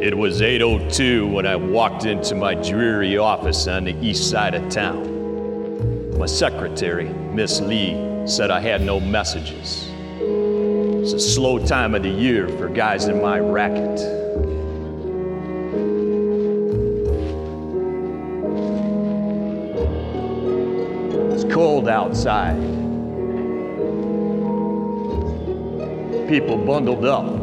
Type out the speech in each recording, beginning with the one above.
It was 8:02 when I walked into my dreary office on the east side of town. My secretary, Miss Lee, said I had no messages. It's a slow time of the year for guys in my racket. It's cold outside. People bundled up.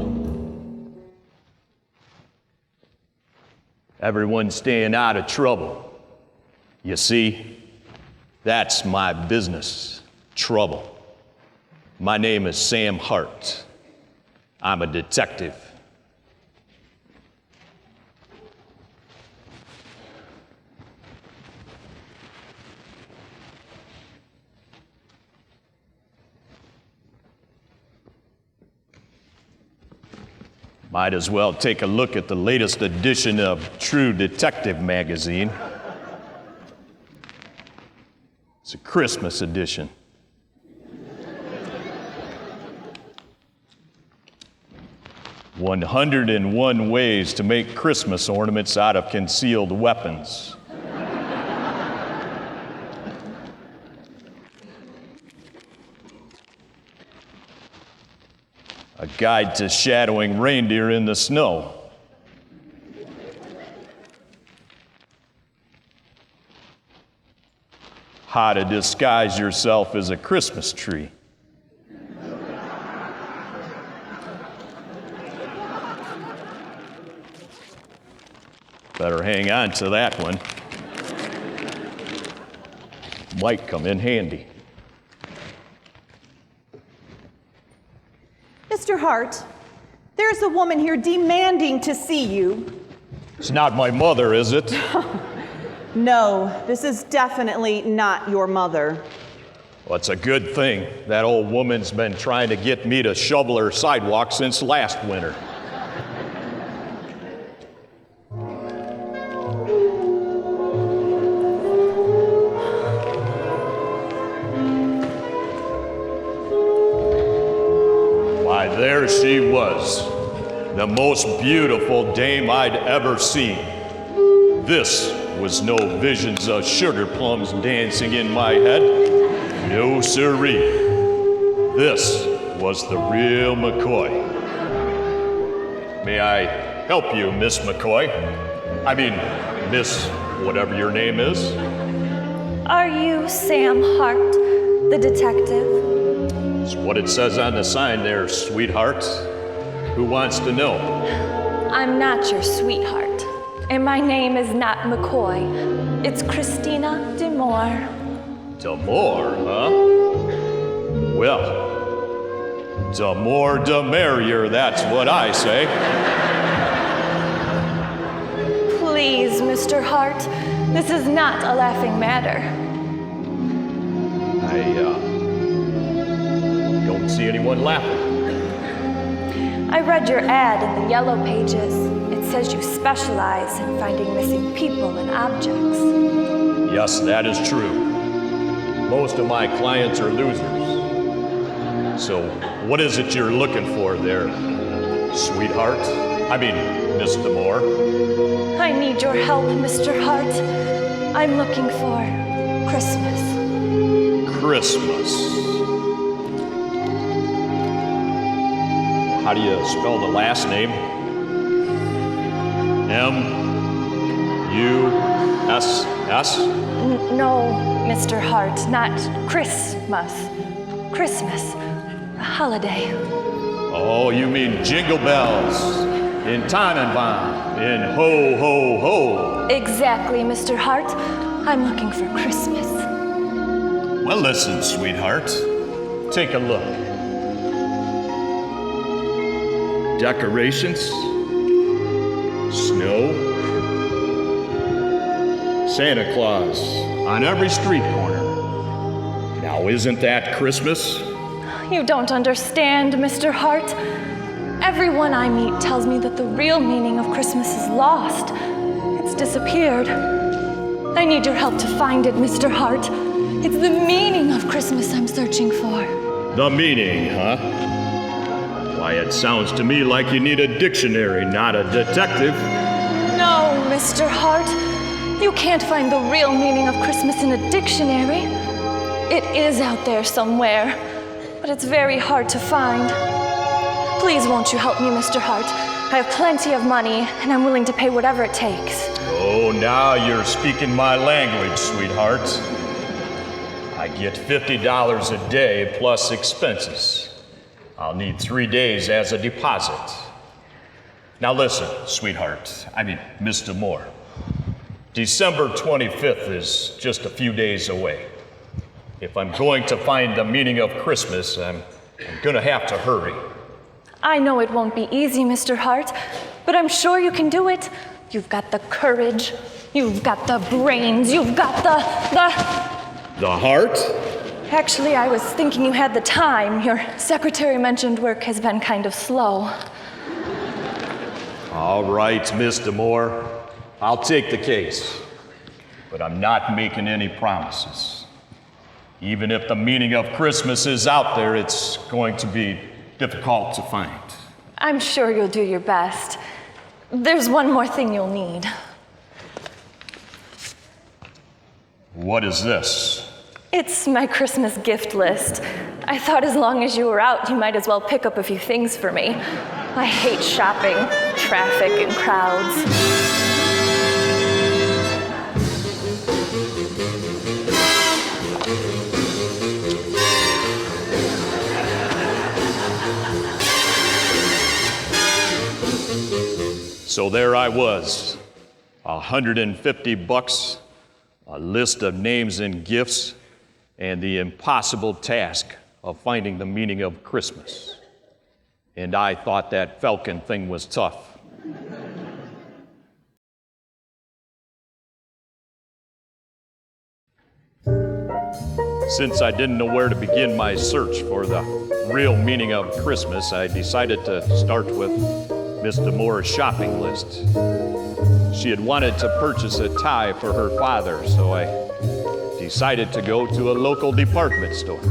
Everyone's staying out of trouble. You see, that's my business, trouble. My name is Sam Hart. I'm a detective. Might as well take a look at the latest edition of True Detective magazine. It's a Christmas edition. "101 Ways to Make Christmas Ornaments Out of Concealed Weapons." A Guide to Shadowing Reindeer in the Snow. How to Disguise Yourself as a Christmas Tree. Better hang on to that one. Might come in handy. Mr. Hart, there's a woman here demanding to see you. It's not my mother, is it? No, this is definitely not your mother. Well, it's a good thing. That old woman's been trying to get me to shovel her sidewalk since last winter. Why, there she was, the most beautiful dame I'd ever seen. This was no visions of sugar plums dancing in my head. No siree. This was the real McCoy. May I help you, Miss McCoy? I mean, Miss whatever your name is. Are you Sam Hart, the detective? It's what it says on the sign there, sweetheart. Who wants to know? I'm not your sweetheart, and my name is not McCoy. It's Christina Demore. Demore, huh? Well, the more the merrier, that's what I say. Please, Mr. Hart, this is not a laughing matter. I don't see anyone laughing. I read your ad in the yellow pages. It says you specialize in finding missing people and objects. Yes, that is true. Most of my clients are losers. So, what is it you're looking for there, sweetheart? I mean, Miss Demore. I need your help, Mr. Hart. I'm looking for Christmas. Christmas. How do you spell the last name? M-U-S-S? No, Mr. Hart, not Christmas. Christmas, a holiday. Oh, you mean Jingle Bells, in Tannenbaum, in Ho, Ho, Ho. Exactly, Mr. Hart. I'm looking for Christmas. Well, listen, sweetheart. Take a look. Decorations, snow, Santa Claus on every street corner. Now, isn't that Christmas? You don't understand, Mr. Hart. Everyone I meet tells me that the real meaning of Christmas is lost. It's disappeared. I need your help to find it, Mr. Hart. It's the meaning of Christmas I'm searching for. The meaning, huh? Why, it sounds to me like you need a dictionary, not a detective. No, Mr. Hart. You can't find the real meaning of Christmas in a dictionary. It is out there somewhere, but it's very hard to find. Please won't you help me, Mr. Hart? I have plenty of money, and I'm willing to pay whatever it takes. Oh, now you're speaking my language, sweetheart. I get $50 a day plus expenses. I'll need 3 days as a deposit. Now listen, sweetheart, Mr. Moore. December 25th is just a few days away. If I'm going to find the meaning of Christmas, I'm gonna have to hurry. I know it won't be easy, Mr. Hart, but I'm sure you can do it. You've got the courage, you've got the brains, you've got the heart? Actually, I was thinking you had the time. Your secretary mentioned work has been kind of slow. All right, Mr. Moore, I'll take the case, but I'm not making any promises. Even if the meaning of Christmas is out there, it's going to be difficult to find. I'm sure you'll do your best. There's one more thing you'll need. What is this? It's my Christmas gift list. I thought as long as you were out, you might as well pick up a few things for me. I hate shopping, traffic, and crowds. So there I was, $150, a list of names and gifts, and the impossible task of finding the meaning of Christmas. And I thought that falcon thing was tough. Since I didn't know where to begin my search for the real meaning of Christmas, I decided to start with Mr. Moore's shopping list. She had wanted to purchase a tie for her father, so I decided to go to a local department store.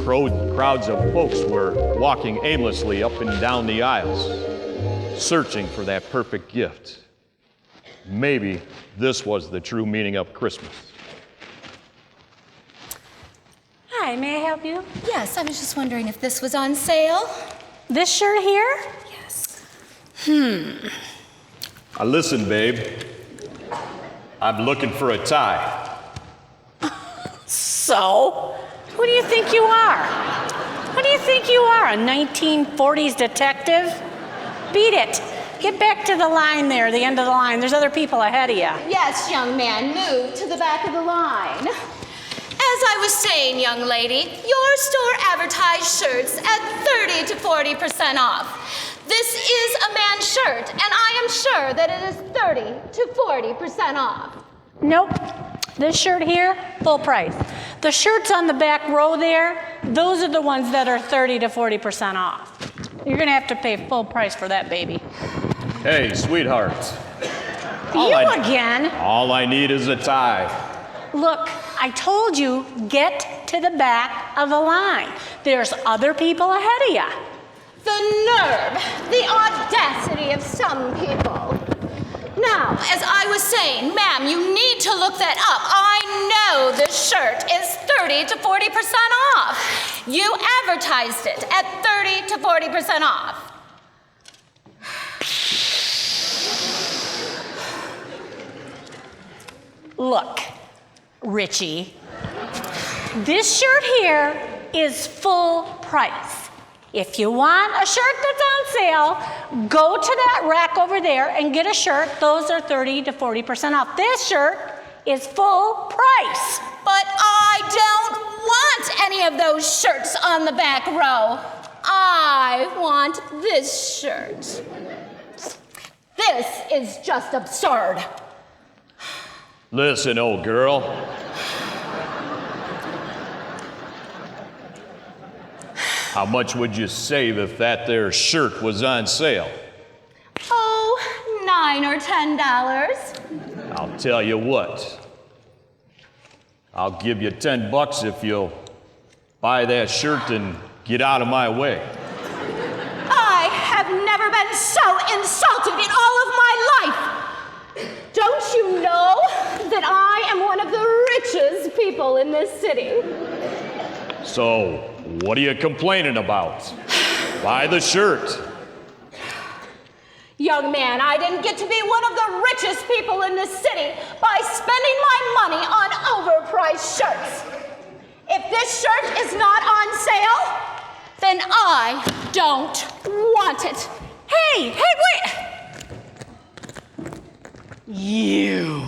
Crowds of folks were walking aimlessly up and down the aisles, searching for that perfect gift. Maybe this was the true meaning of Christmas. Hi, may I help you? Yes, I was just wondering if this was on sale. This shirt here? Yes. Now listen, babe. I'm looking for a tie. So? Who do you think you are? Who do you think you are, a 1940s detective? Beat it. Get back to the line there, the end of the line. There's other people ahead of you. Yes, young man, move to the back of the line. As I was saying, young lady, your store advertised shirts at 30 to 40% off. This is a man's shirt, and I am sure that it is 30 to 40% off. Nope. This shirt here, full price. The shirts on the back row there, those are the ones that are 30 to 40% off. You're gonna have to pay full price for that, baby. Hey, sweetheart. Again? All I need is a tie. Look, I told you, get to the back of the line. There's other people ahead of you. The nerve, the audacity of some people. Now, as I was saying, ma'am, you need to look that up. I know this shirt is 30 to 40% off. You advertised it at 30 to 40% off. Look, Richie, this shirt here is full price. If you want a shirt that's on sale, go to that rack over there and get a shirt. Those are 30 to 40% off. This shirt is full price. But I don't want any of those shirts on the back row. I want this shirt. This is just absurd. Listen, old girl. How much would you save if that there shirt was on sale? Oh, $9 or $10. I'll tell you what. I'll give you $10 if you'll buy that shirt and Get out of my way. I have never been so insulted in all of my life. Don't you know that I am one of the richest people in this city? So, what are you complaining about? Buy the shirt. Young man, I didn't get to be one of the richest people in this city by spending my money on overpriced shirts. If this shirt is not on sale, then I don't want it. Hey, wait! You.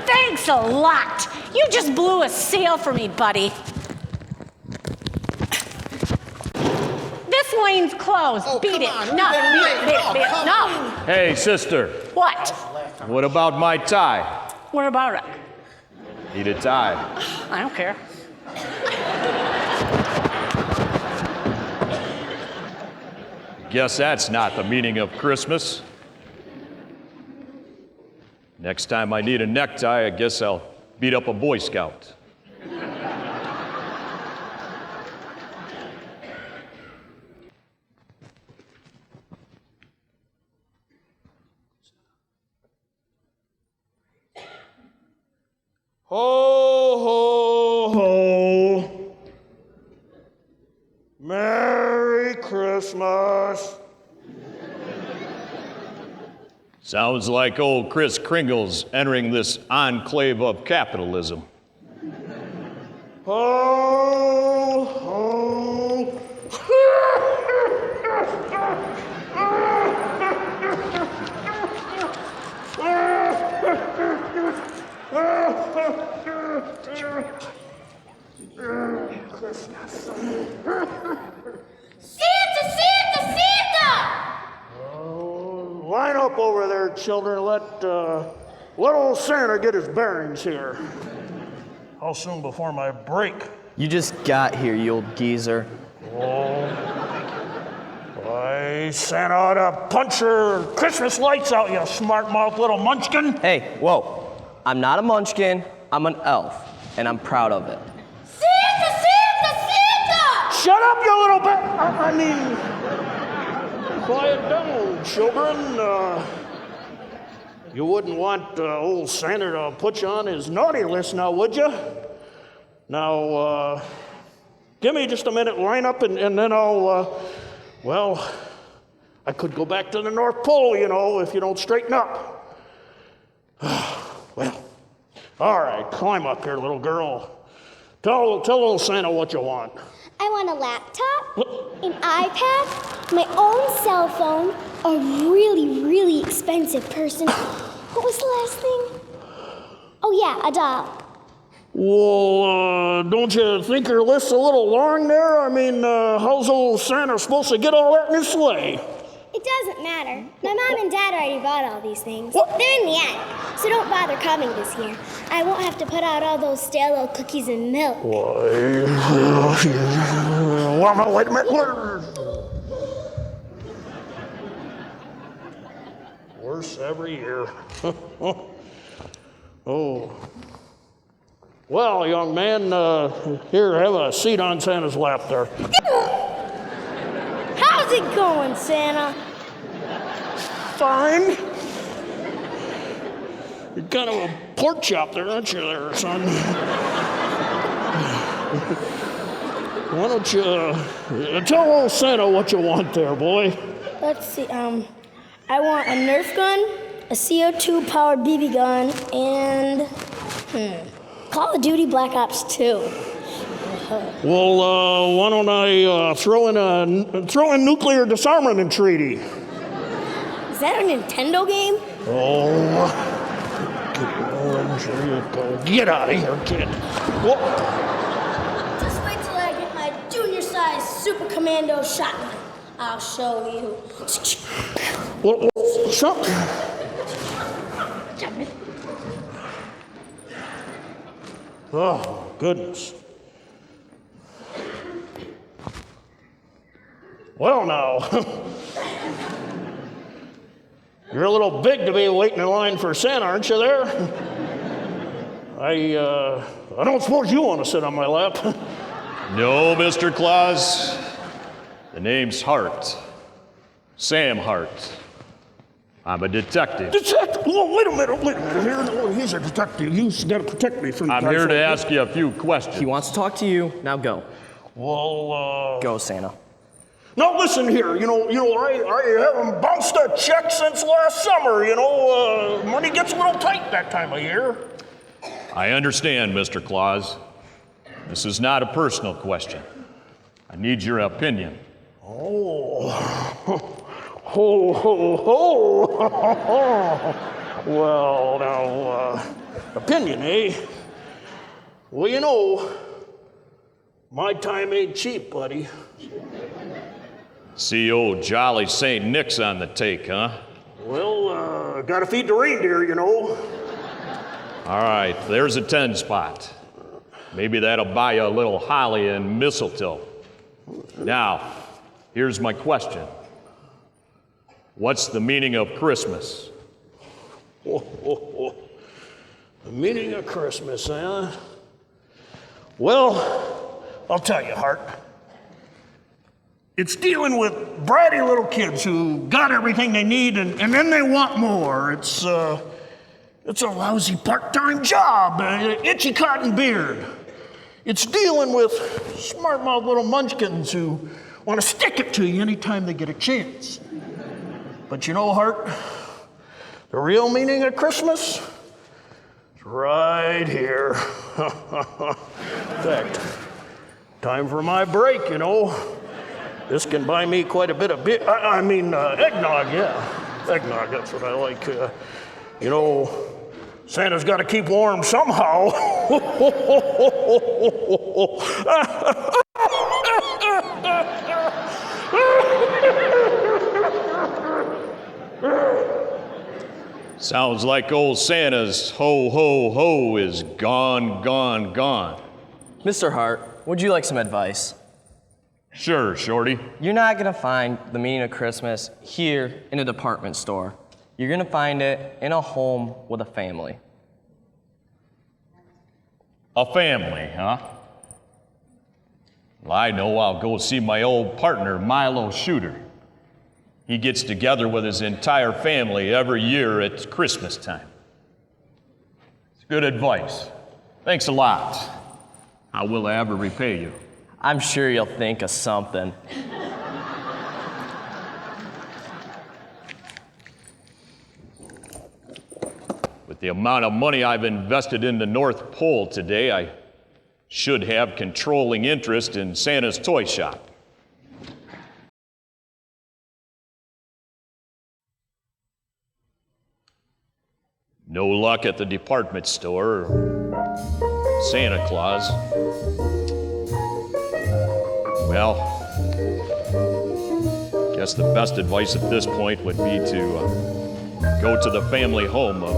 Thanks a lot. You just blew a sale for me, buddy. This lane's closed. Oh, beat come it. on. No, beat it. come No. Hey, sister, What? what about my tie? What about it? Need a tie. I don't care. Guess that's not the meaning of Christmas. Next time I need a necktie, I guess I'll beat up a Boy Scout. Ho, ho, ho. Merry Christmas. Sounds like old Kris Kringle's entering this enclave of capitalism. Ho, ho. Line up over there, children. Let old Santa get his bearings here. How soon before my break? You just got here, you old geezer. Oh, why, Santa ought to punch your Christmas lights out, you smart-mouthed little munchkin. Hey, whoa. I'm not a munchkin, I'm an elf, and I'm proud of it. Shut up, you little bit. Quiet down, children. You wouldn't want old Santa to put you on his naughty list now, would you? Now, give me just a minute, line up, and then I'll, I could go back to the North Pole, you know, if you don't straighten up. Well, all right, climb up here, little girl. Tell old Santa what you want. I want a laptop, an iPad, my own cell phone, a really, really expensive person. What was the last thing? Oh yeah, a doll. Well, don't you think your list's a little long there? I mean, how's old Santa supposed to get all that in his sleigh? It doesn't matter. My mom and dad already bought all these things. What? They're in the attic, so don't bother coming this year. I won't have to put out all those stale old cookies and milk. Why, wait a minute. Worse every year. Oh. Well, young man, here, have a seat on Santa's lap there. How's it going, Santa? Fine. You're kind of a pork chop there, aren't you there, son? Why don't you tell old Santa what you want there, boy? Let's see, I want a Nerf gun, a CO2 powered BB gun, and Call of Duty Black Ops 2. Well, why don't I throw in nuclear disarmament treaty? Is that a Nintendo game? Oh, here you go. Get out of here, kid. Whoa. Just wait till I get my junior-sized Super Commando shotgun. I'll show you. Well, something. Oh, goodness. Well, now, you're a little big to be waiting in line for Santa, aren't you there? I don't suppose you want to sit on my lap. No, Mr. Claus. The name's Hart. Sam Hart. I'm a detective. Detective? Oh, wait a minute. Here, no, he's a detective. You got to protect me from I'm here to ask you a few questions. He wants to talk to you. Now go. Well, Go, Santa. Now listen here. I haven't bounced a check since last summer. Money gets a little tight that time of year. I understand, Mr. Claus. This is not a personal question. I need your opinion. Oh. Ho, ho, ho. Well, now, opinion, eh? Well, my time ain't cheap, buddy. See old Jolly St. Nick's on the take, huh? Well, gotta feed the reindeer, All right, there's a 10 spot. Maybe that'll buy you a little holly and mistletoe. Now, here's my question. What's the meaning of Christmas? The meaning of Christmas, huh? Well, I'll tell you, Hart. It's dealing with bratty little kids who got everything they need and then they want more. It's a lousy part-time job, itchy cotton beard. It's dealing with smart-mouthed little munchkins who want to stick it to you anytime they get a chance. But Hart, the real meaning of Christmas is right here. In fact, time for my break, This can buy me quite a bit of eggnog, yeah. Eggnog, that's what I like. Santa's got to keep warm somehow. Sounds like old Santa's ho, ho, ho is gone, gone, gone. Mr. Hart, would you like some advice? Sure, Shorty. You're not gonna find the meaning of Christmas here in a department store. You're gonna find it in a home with a family. A family, huh? Well, I know I'll go see my old partner, Milo Shooter. He gets together with his entire family every year at Christmas time. It's good advice. Thanks a lot. How will I ever repay you? I'm sure you'll think of something. With the amount of money I've invested in the North Pole today, I should have controlling interest in Santa's toy shop. No luck at the department store or Santa Claus. Well, guess the best advice at this point would be to go to the family home of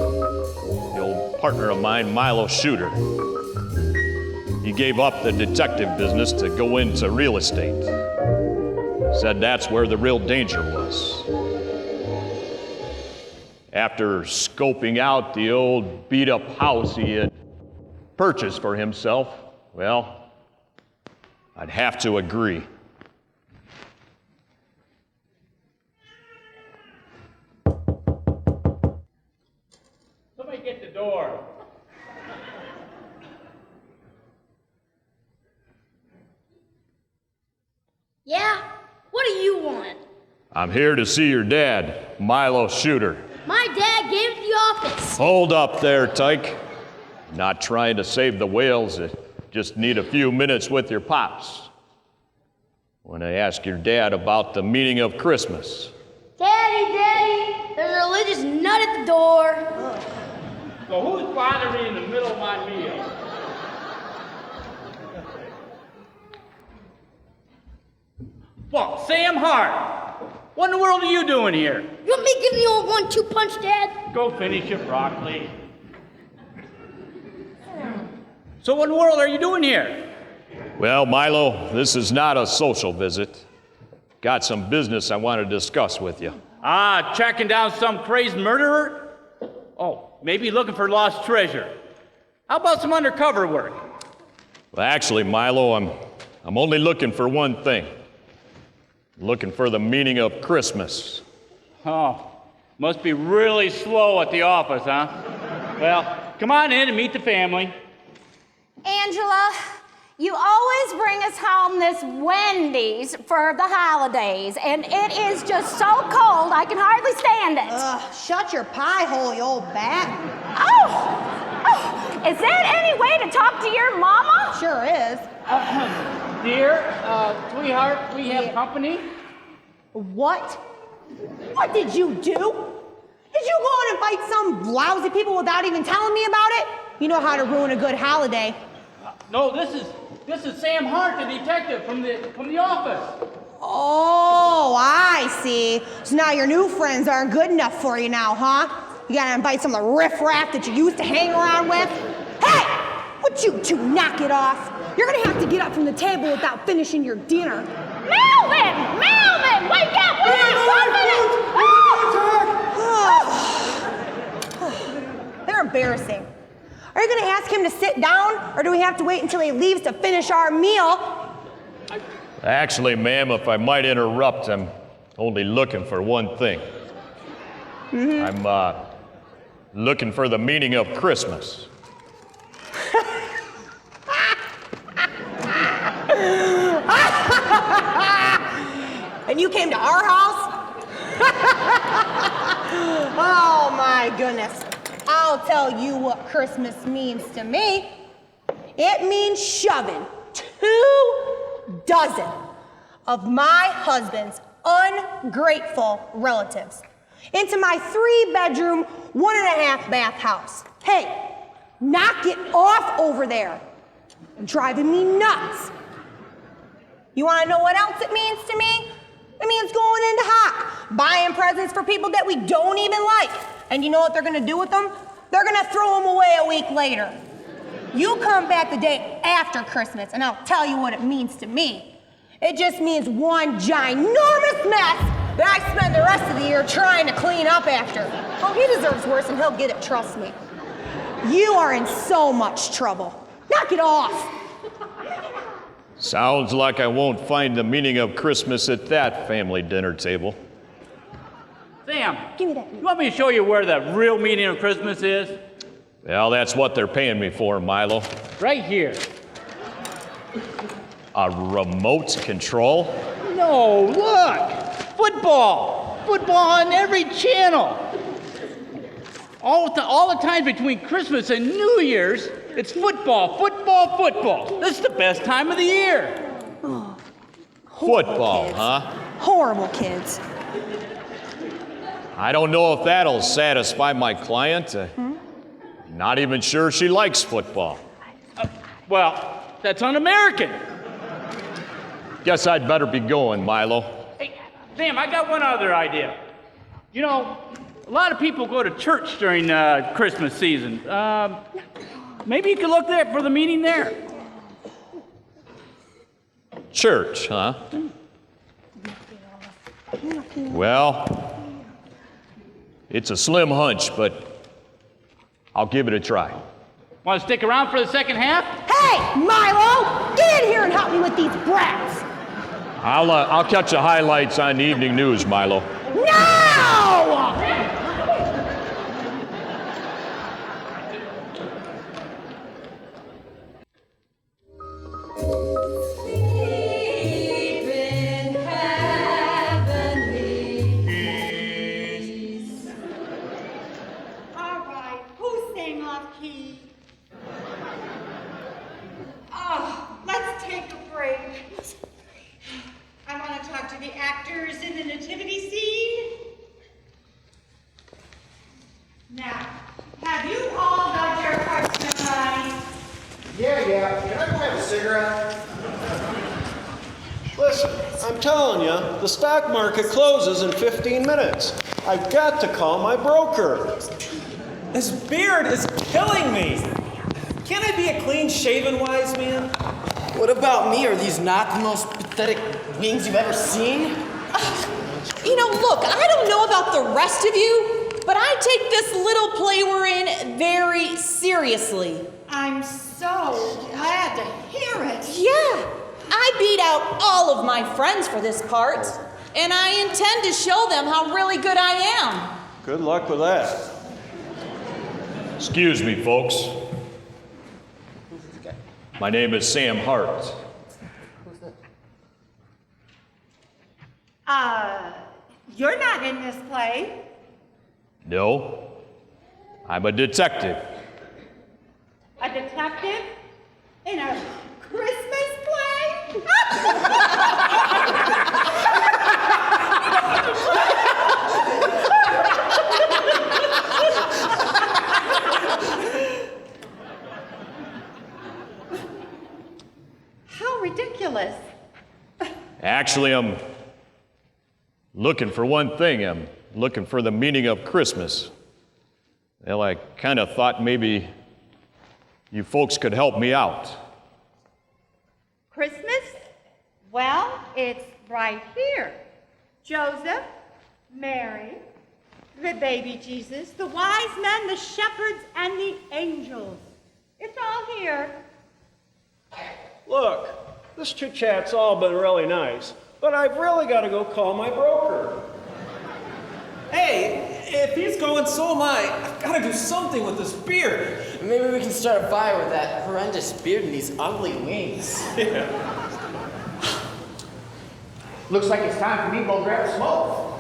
the old partner of mine, Milo Shooter. He gave up the detective business to go into real estate. Said that's where the real danger was. After scoping out the old beat-up house he had purchased for himself, well, I'd have to agree. Somebody get the door. Yeah? What do you want? I'm here to see your dad, Milo Shooter. My dad gave it to the office. Hold up there, Tyke. Not trying to save the whales, just need a few minutes with your pops. Want to ask your dad about the meaning of Christmas. Daddy, there's a religious nut at the door. So who's bothering me in the middle of my meal? Well, Sam Hart. What in the world are you doing here? You want me to give me the old 1-2 punch, Dad? Go finish your broccoli. So what in the world are you doing here? Well, Milo, this is not a social visit. Got some business I want to discuss with you. Ah, tracking down some crazed murderer? Oh, maybe looking for lost treasure. How about some undercover work? Well, actually, Milo, I'm only looking for one thing. Looking for the meaning of Christmas. Oh, must be really slow at the office, huh? Well, come on in and meet the family. Angela, you always bring us home this Wendy's for the holidays, and it is just so cold I can hardly stand it. Ugh, shut your pie hole, you old bat. Oh, is that any way to talk to your mama? Sure is. Dear, sweetheart, we have company. What? What did you do? Did you go and invite some lousy people without even telling me about it? You know how to ruin a good holiday. No, this is Sam Hart, the detective from the office. Oh, I see. So now your new friends aren't good enough for you now, huh? You gotta invite some of the riffraff that you used to hang around with? Hey! Would you two knock it off? You're gonna have to get up from the table without finishing your dinner. Melvin! Melvin! Wake up! We're not They're embarrassing. Are you gonna ask him to sit down, or do we have to wait until he leaves to finish our meal? Actually, ma'am, if I might interrupt, I'm only looking for one thing. I'm looking for the meaning of Christmas. And you came to our house? Oh my goodness. I'll tell you what Christmas means to me. It means shoving 24 of my husband's ungrateful relatives into my 3-bedroom, 1.5 bath house. Hey, knock it off over there. You're driving me nuts. You want to know what else it means to me? It means going into hock, buying presents for people that we don't even like. And you know what they're going to do with them? They're going to throw them away a week later. You come back the day after Christmas, and I'll tell you what it means to me. It just means one ginormous mess that I spend the rest of the year trying to clean up after. Oh, he deserves worse, and he'll get it, trust me. You are in so much trouble. Knock it off. Sounds like I won't find the meaning of Christmas at that family dinner table. Sam, Give me that. you want me to show you where the real meaning of Christmas is? Well, that's what they're paying me for, Milo. Right here. A remote control? No, look! Football! Football on every channel! All the time between Christmas and New Year's, it's football, football, football. This is the best time of the year. Football, kids. huh? Horrible kids. I don't know if that'll satisfy my client. Not even sure she likes football. Well, that's un-American. Guess I'd better be going, Milo. Hey, Sam, I got one other idea. You know, a lot of people go to church during Christmas season. Maybe you could look there for the meaning there. Church, huh? Well, it's a slim hunch, but I'll give it a try. Want to stick around for the second half? Hey, Milo! Get in here and help me with these brats! I'll catch the highlights on the evening news, Milo. No! The stock market closes in 15 minutes. I've got to call my broker. This beard is killing me. Can't I be a clean-shaven wise man? What about me? Are these not the most pathetic wings you've ever seen? You know, look, I don't know about the rest of you, but I take this little play we're in very seriously. I'm so glad to hear it. Yeah. I beat out all of my friends for this part, and I intend to show them how really good I am. Good luck with that. Excuse me, folks. My name is Sam Hart. You're not in this play. No, I'm a detective. A detective in a Christmas play? How ridiculous. Actually, I'm looking for one thing. I'm looking for the meaning of Christmas. Well, I kind of thought maybe you folks could help me out. Christmas? Well, it's right here. Joseph, Mary, the baby Jesus, the wise men, the shepherds, and the angels. It's all here. Look, this chit-chat's all been really nice, but I've really got to go call my broker. Hey, if he's going, so am I. I've got to do something with this beard. Maybe we can start a fire with that horrendous beard and these ugly wings. Yeah. Looks like it's time for me to go grab a smoke.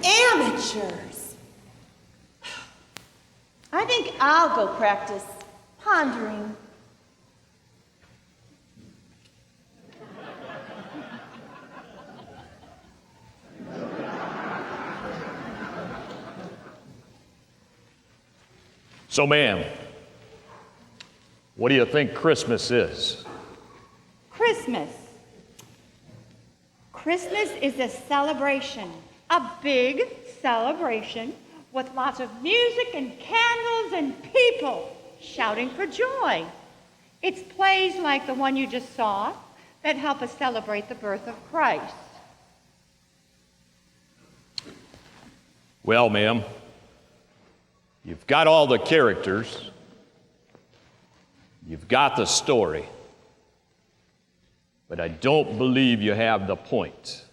Amateurs. I think I'll go practice pondering. So, ma'am, what do you think Christmas is? Christmas. Christmas is a celebration, a big celebration with lots of music and candles and people shouting for joy. It's plays like the one you just saw that help us celebrate the birth of Christ. Well, ma'am, you've got all the characters, you've got the story, but I don't believe you have the point.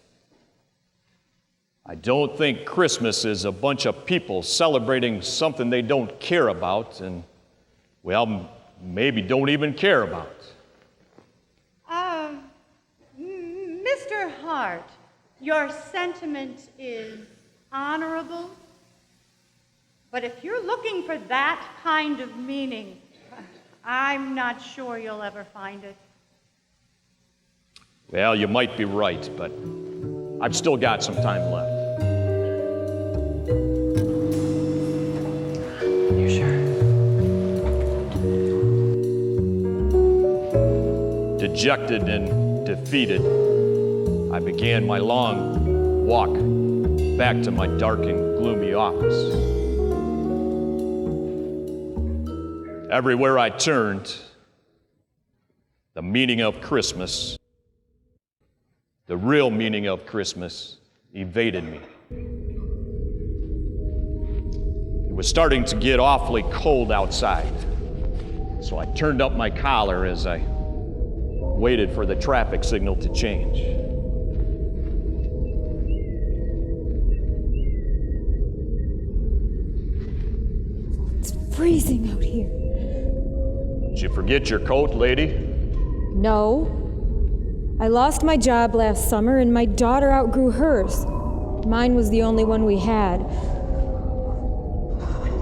I don't think Christmas is a bunch of people celebrating something they don't care about and, well, maybe don't even care about. Mr. Hart, your sentiment is honorable, but if you're looking for that kind of meaning, I'm not sure you'll ever find it. Well, you might be right, but I've still got some time left. You sure? Dejected and defeated, I began my long walk back to my dark and gloomy office. Everywhere I turned, the meaning of Christmas, the real meaning of Christmas, evaded me. It was starting to get awfully cold outside, so I turned up my collar as I waited for the traffic signal to change. It's freezing out here. Did you forget your coat, lady? No. I lost my job last summer and my daughter outgrew hers. Mine was the only one we had.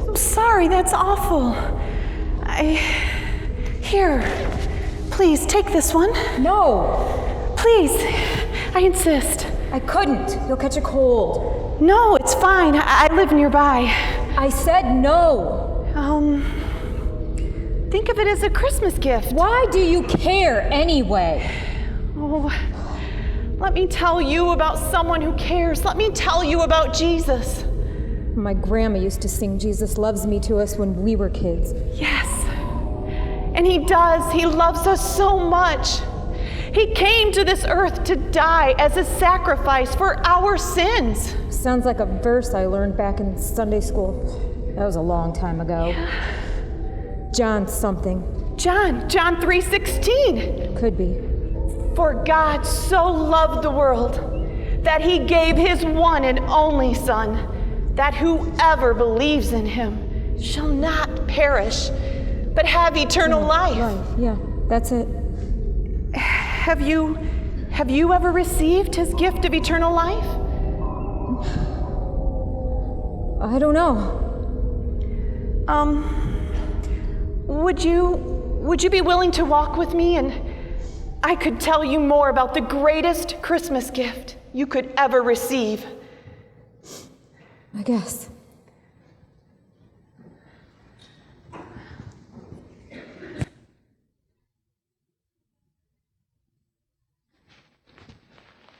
I'm sorry, that's awful. Here, please take this one. No! Please, I insist. I couldn't. You'll catch a cold. No, it's fine. I live nearby. I said no! Think of it as a Christmas gift. Why do you care anyway? Oh, let me tell you about someone who cares. Let me tell you about Jesus. My grandma used to sing Jesus Loves Me to us when we were kids. Yes, and he does. He loves us so much. He came to this earth to die as a sacrifice for our sins. Sounds like a verse I learned back in Sunday school. That was a long time ago. Yeah. John something. John 3:16. Could be. For God so loved the world that he gave his one and only Son, that whoever believes in him shall not perish, but have eternal life. Yeah, that's it. Have you ever received his gift of eternal life? I don't know. Would you be willing to walk with me, and I could tell you more about the greatest Christmas gift you could ever receive? I guess.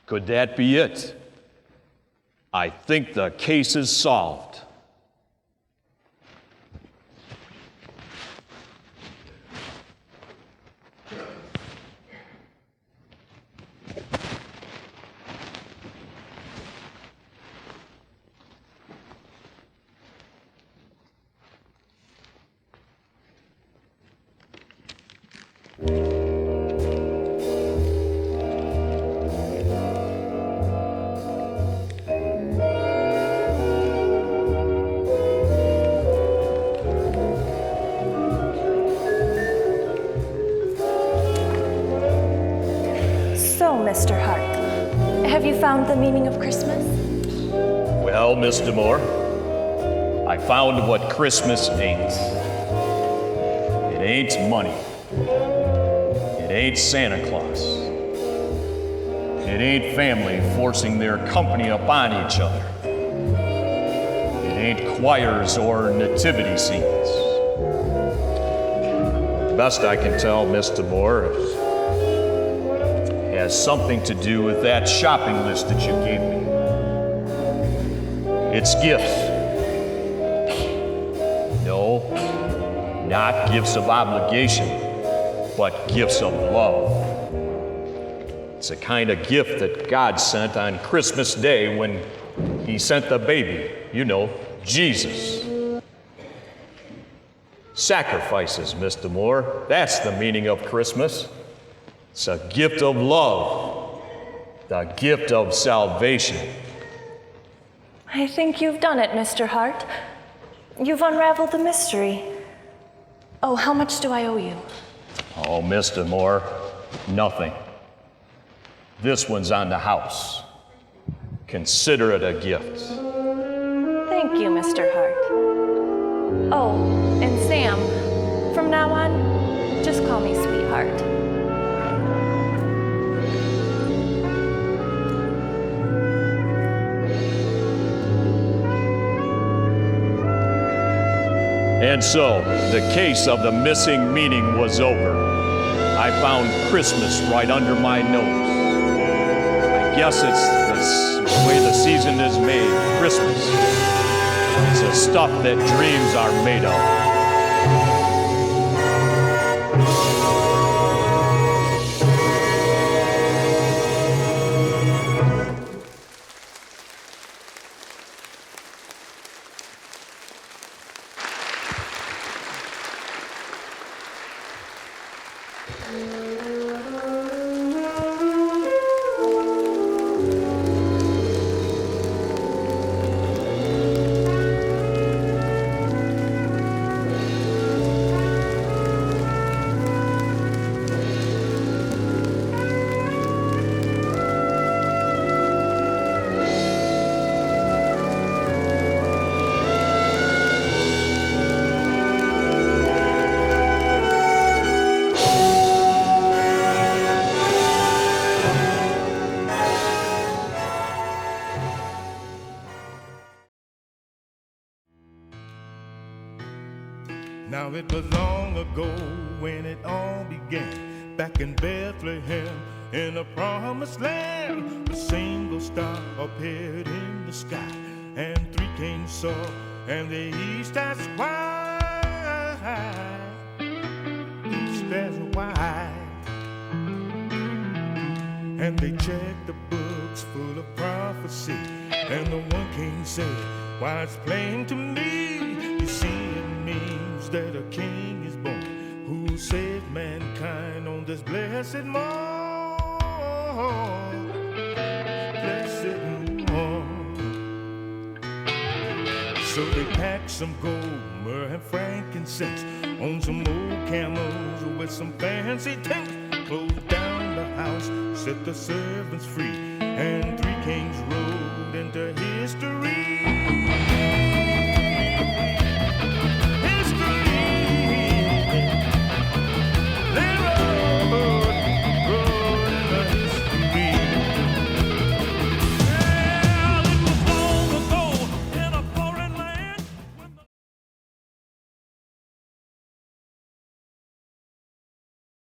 Could that be it? I think the case is solved. Mr. Hart, have you found the meaning of Christmas? Well, Miss Demore, I found what Christmas ain't. It ain't money. It ain't Santa Claus. It ain't family forcing their company upon each other. It ain't choirs or nativity scenes. The best I can tell, Miss Demore, has something to do with that shopping list that you gave me. It's gifts. No, not gifts of obligation, but gifts of love. It's a kind of gift that God sent on Christmas Day when he sent the baby, you know, Jesus. Sacrifices, Miss Demore. That's the meaning of Christmas. It's a gift of love, the gift of salvation. I think you've done it, Mr. Hart. You've unraveled the mystery. Oh, how much do I owe you? Oh, Miss Demore, nothing. This one's on the house. Consider it a gift. Thank you, Mr. Hart. Oh, and Sam, from now on, just call me sweetheart. And so, the case of the missing meaning was over. I found Christmas right under my nose. I guess it's the way the season is made. Christmas. It's the stuff that dreams are made of. Now it was long ago when it all began, back in Bethlehem, in the promised land. A single star appeared in the sky, and three kings saw, and the east as wide, east as wide. And they checked the books full of prophecy, and the one king said, why, it's plain to me, you see it means that a king is born, whose save mankind on this blessed morn. Blessed morn. So they packed some gold, myrrh, and frankincense on some old camels with some fancy tents. Closed down the house, set the servants free, and 3 kings rode into